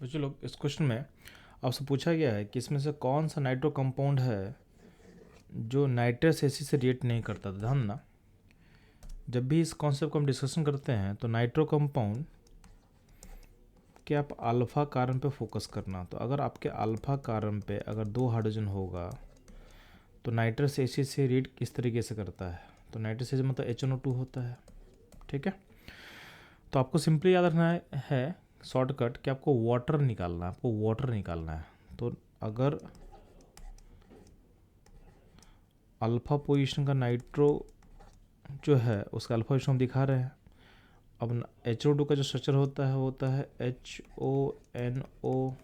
बच्चों लोग, इस क्वेश्चन में आपसे पूछा गया है कि इसमें से कौन सा नाइट्रो कंपाउंड है जो नाइट्रस एसिड से रिएक्ट नहीं करता। ध्यान ना, जब भी इस कॉन्सेप्ट को हम डिस्कशन करते हैं तो नाइट्रो कंपाउंड के आप अल्फा कार्बन पे फोकस करना। तो अगर आपके अल्फा कार्बन पे अगर 2 हाइड्रोजन होगा तो नाइट्रस एसिड से रिएक्ट किस तरीके से करता है। तो नाइट्रस एसिड मतलब HNO2 होता है। ठीक है, तो आपको सिंपली याद रखना है शॉर्टकट कि आपको वाटर निकालना है, आपको वाटर निकालना है। तो अगर अल्फा पोजीशन का नाइट्रो जो है उसका अल्फा पोजीशन हम दिखा रहे हैं। अब HO2 का जो स्ट्रक्चर होता है HONO।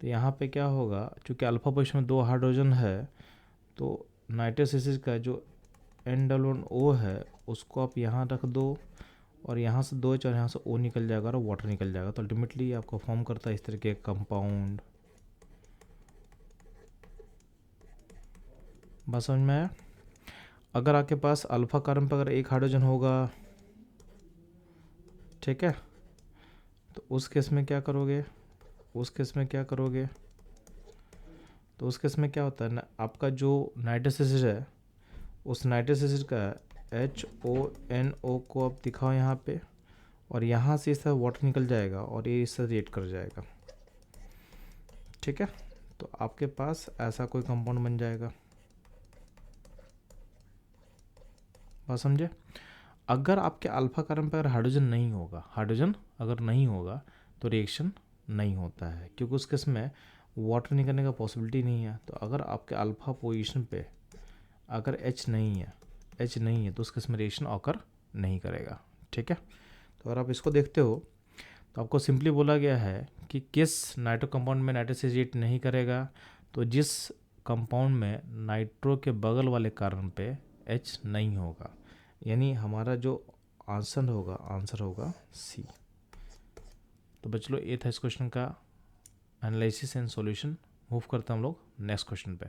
तो यहाँ पे क्या होगा, चूँकि अल्फा पोजीशन में 2 हाइड्रोजन है तो नाइट्रस एसिड का जो N-O है उसको आप यहाँ रख दो और यहाँ से 2 और यहाँ से O निकल जाएगा और वाटर निकल जाएगा। तो अल्टीमेटली आपको फॉर्म करता है इस तरह के कंपाउंड। बात समझ में आया। अगर आपके पास अल्फा कार्बन पर अगर 1 हाइड्रोजन होगा, ठीक है, तो उस केस में क्या करोगे, तो उस केस में क्या होता है ना, आपका जो नाइट्रस एसिड है उस नाइट्रस एसिड का HONO को आप दिखाओ यहाँ पे और यहाँ से इस तरह वाटर निकल जाएगा और ये इस तरह रिएक्ट कर जाएगा। ठीक है, तो आपके पास ऐसा कोई कंपाउंड बन जाएगा। बात समझे। अगर आपके अल्फा कार्बन पर हाइड्रोजन नहीं होगा तो रिएक्शन नहीं होता है, क्योंकि उस केस में वाटर निकलने का पॉसिबिलिटी नहीं है। तो अगर आपके अल्फा पोजीशन पे अगर H नहीं है तो उस केस में रिएक्शन ऑकर नहीं करेगा। ठीक है, तो अगर आप इसको देखते हो तो आपको सिंपली बोला गया है कि किस नाइट्रो कंपाउंड में नाइट्रस एसिड रिएक्ट नहीं करेगा। तो जिस कंपाउंड में नाइट्रो के बगल वाले कार्बन पे H नहीं होगा, यानी हमारा जो आंसर होगा C। तो बच्चों, ये था इस क्वेश्चन का एनालिसिस एंड सॉल्यूशन। मूव करते हैं हम लोग नेक्स्ट क्वेश्चन पे।